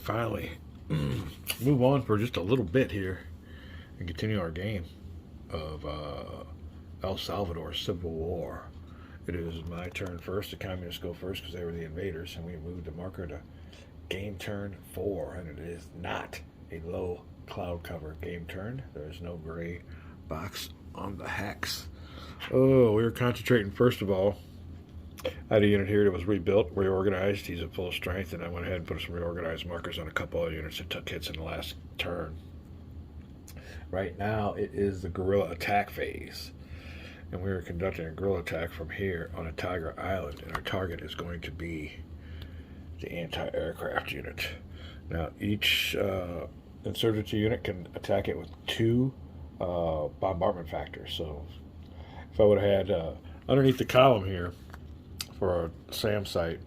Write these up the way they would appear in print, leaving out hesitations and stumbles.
finally move on for just a little bit here and continue our game of El Salvador Civil War. It is my turn first. The communists go first because they were the invaders, and we moved the marker to game turn 4, and it is not a low cloud cover game turn. There is no gray box on the hex. Oh, we were concentrating first of all. I had a unit here that was rebuilt, reorganized. He's at full strength, and I went ahead and put some reorganized markers on a couple of units that took hits in the last turn. Right now, it is the guerrilla attack phase, and we are conducting a guerrilla attack from here on a Tiger Island, and our target is going to be the anti-aircraft unit. Now, each insurgency unit can attack it with 2 bombardment factors. So, if I would have had underneath the column here for our SAM site,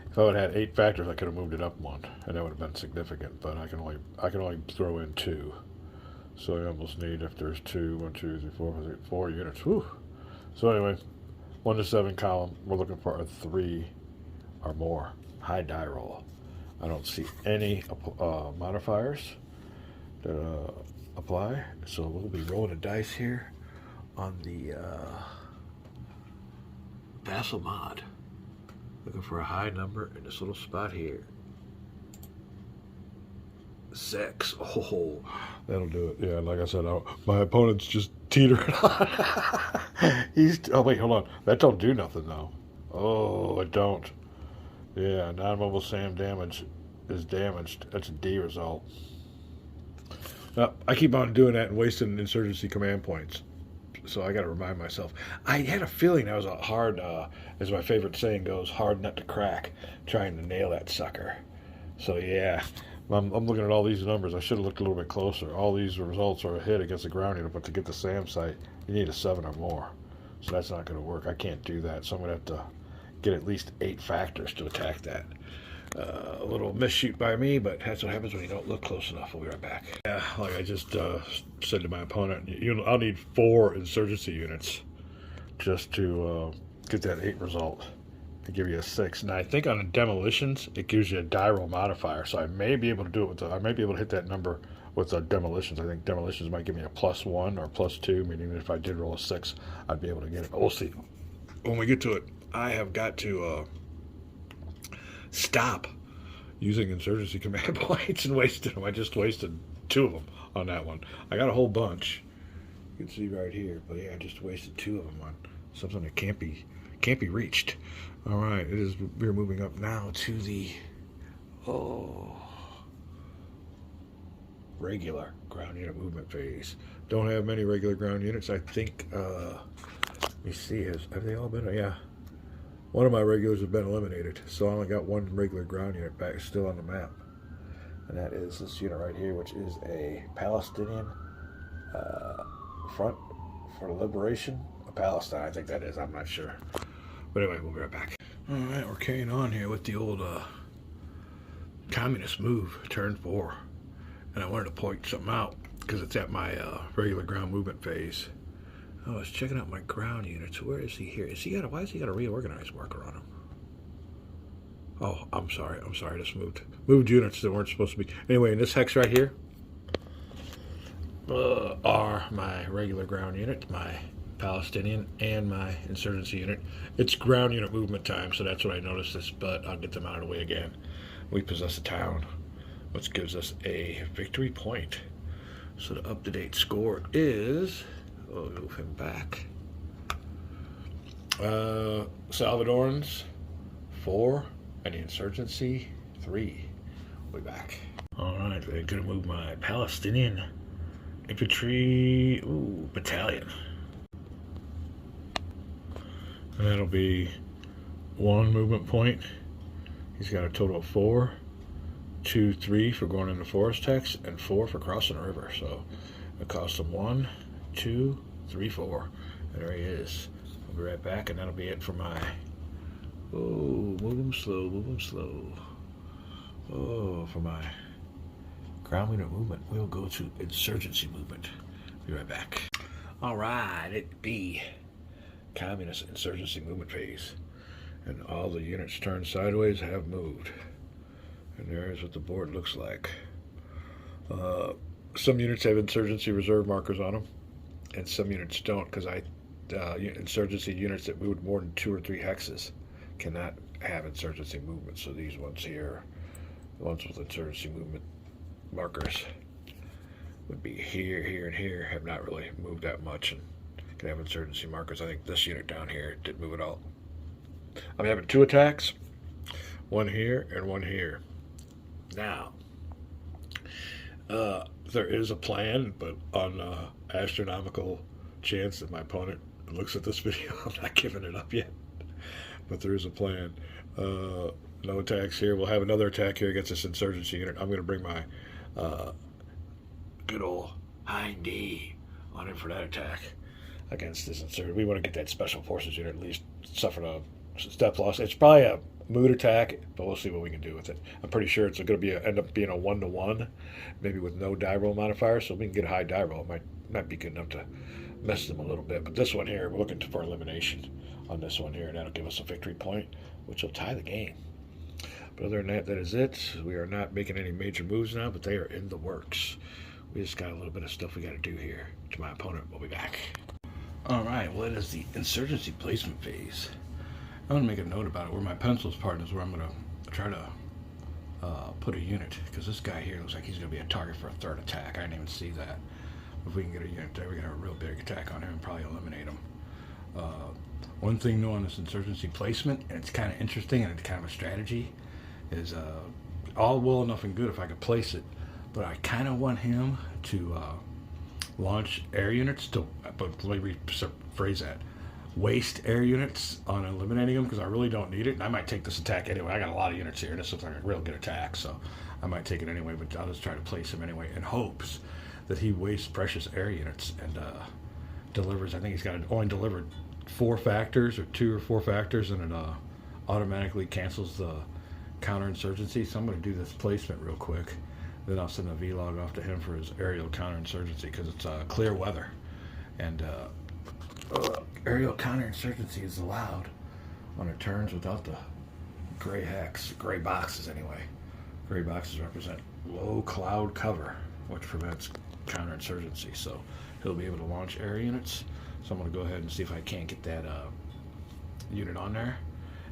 if I would have had 8 factors, I could have moved it up 1, and that would have been significant. But I can only throw in 2. So I almost need, if there's 2, 1, 2, 3, 4, 5, 6, 4 units. Whew. So anyway, 1 to 7 column. We're looking for a 3 or more high die roll. I don't see any modifiers that apply, so we'll be rolling a dice here on the Vassal mod. Looking for a high number in this little spot here. 6. Oh, that'll do it. Yeah, like I said, my opponent's just teetering on. Oh wait, hold on. That don't do nothing though. Oh, it don't. Yeah, non-mobile SAM damage is damaged. That's a D result. Now, I keep on doing that and wasting insurgency command points. So I got to remind myself. I had a feeling that was a hard, as my favorite saying goes, hard nut to crack, trying to nail that sucker. So yeah, I'm looking at all these numbers. I should have looked a little bit closer. All these results are a hit against the ground unit, but to get the SAM site, you need a 7 or more. So that's not going to work. I can't do that. So I'm going to have to get at least 8 factors to attack that. A little misshoot by me, but that's what happens when you don't look close enough. We'll be right back. Yeah, like I just said to my opponent, I'll need 4 insurgency units just to get that 8 result to give you a 6. And I think on the demolitions, it gives you a die roll modifier, so I may be able to do it with I may be able to hit that number with the demolitions. I think demolitions might give me a +1 or +2, meaning that if I did roll a 6, I'd be able to get it. But we'll see. When we get to it, I have got to stop using insurgency command points and wasted them. I just wasted 2 of them on that one. I got a whole bunch. You can see right here, but yeah, I just wasted 2 of them on something that can't be reached. All right, we're moving up now to the regular ground unit movement phase. Don't have many regular ground units. I think let me see, have they all been? Yeah. One of my regulars have been eliminated, so I only got 1 regular ground unit back still on the map. And that is this unit right here, which is a Palestinian Front for Liberation of Palestine. I think that is, I'm not sure. But anyway, we'll be right back. Alright, we're carrying on here with the old communist move, turn 4. And I wanted to point something out, because it's at my regular ground movement phase. I was checking out my ground units. Where is he here? Why has he got a reorganized marker on him? Oh, I'm sorry. I just moved units that weren't supposed to be. Anyway, in this hex right here are my regular ground unit, my Palestinian, and my insurgency unit. It's ground unit movement time, so that's what I noticed this, but I'll get them out of the way again. We possess a town, which gives us a victory point. So the up-to-date score is... We'll move him back. Salvadorans 4 and the insurgency 3. We'll be back. Alright, I'm gonna move my Palestinian infantry battalion. And that'll be 1 movement point. He's got a total of 4, 2, 3 for going into forest hex, and 4 for crossing a river. So it costs him 1, 2, 3, 4. And there he is. I'll be right back, and that'll be it for my... move him slow. For my ground unit movement, we'll go to insurgency movement. Be right back. Alright, it be communist insurgency movement phase. And all the units turned sideways have moved. And there's what the board looks like. Some units have insurgency reserve markers on them, and some units don't, because insurgency units that move more than 2 or 3 hexes cannot have insurgency movement. So these ones here, the ones with insurgency movement markers, would be here, here, and here, have not really moved that much and can have insurgency markers. I think this unit down here didn't move at all. I'm having 2 attacks, one here and one here. Now, there is a plan, but on astronomical chance that my opponent looks at this video, I'm not giving it up yet. But there is a plan. No attacks here. We'll have another attack here against this insurgency unit. I'm going to bring my good old Hind D on him for that attack against this insurgency. We want to get that special forces unit at least suffered a step loss. It's probably a mood attack, but we'll see what we can do with it. I'm pretty sure it's going to end up being a 1-to-1, maybe with no die roll modifier, so we can get a high die roll. It might be good enough to mess them a little bit. But this one here, we're looking for elimination on this one here, and that'll give us a victory point, which will tie the game. But other than that, that is it. We are not making any major moves now, but they are in the works. We just got a little bit of stuff we got to do here to my opponent. We'll be back. All right, well, it is the insurgency placement phase. I'm going to make a note about it where my pencils part is where I'm going to try to put a unit, because this guy here looks like he's going to be a target for a 3rd attack. I didn't even see that. If we can get a unit there, we can have a real big attack on him and probably eliminate him. One thing though on this insurgency placement, and it's kind of interesting and it's kind of a strategy, is all well enough and good if I could place it, but I kind of want him to launch air units but let me rephrase that. Waste air units on eliminating them, because I really don't need it, and I might take this attack anyway. I got a lot of units here and this looks like a real good attack, so I might take it anyway, but I'll just try to place him anyway in hopes that he wastes precious air units and delivers. I think he's got only delivered 4 factors or 2 or 4 factors, and it automatically cancels the counterinsurgency. So I'm going to do this placement real quick, then I'll send a vlog off to him for his aerial counterinsurgency, because it's clear weather, and aerial counterinsurgency is allowed on it turns without the gray boxes anyway. Gray boxes represent low cloud cover, which prevents counterinsurgency. So he'll be able to launch air units. So I'm going to go ahead and see if I can't get that unit on there,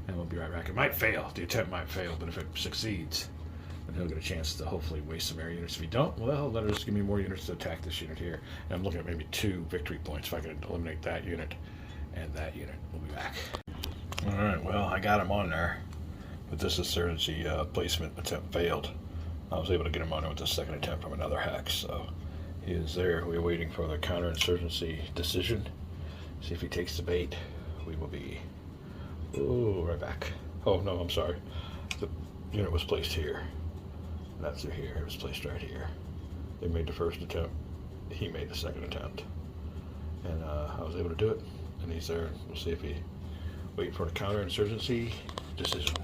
and we'll be right back. It might fail. The attempt might fail, but if it succeeds, then he'll get a chance to hopefully waste some air units. If he don't, well, that'll just give me more units to attack this unit here. And I'm looking at maybe 2 victory points if I can eliminate that unit and that unit. We'll be back. All right, well, I got him on there, but this insurgency placement attempt failed. I was able to get him on there with the 2nd attempt from another hack, so he is there. We're waiting for the counterinsurgency decision. See if he takes the bait. We will be right back. Oh, no, I'm sorry. The unit was placed here. That's it here. It was placed right here. They made the 1st attempt. He made the 2nd attempt. And I was able to do it. And he's there. We'll see if he wait for the counterinsurgency decision.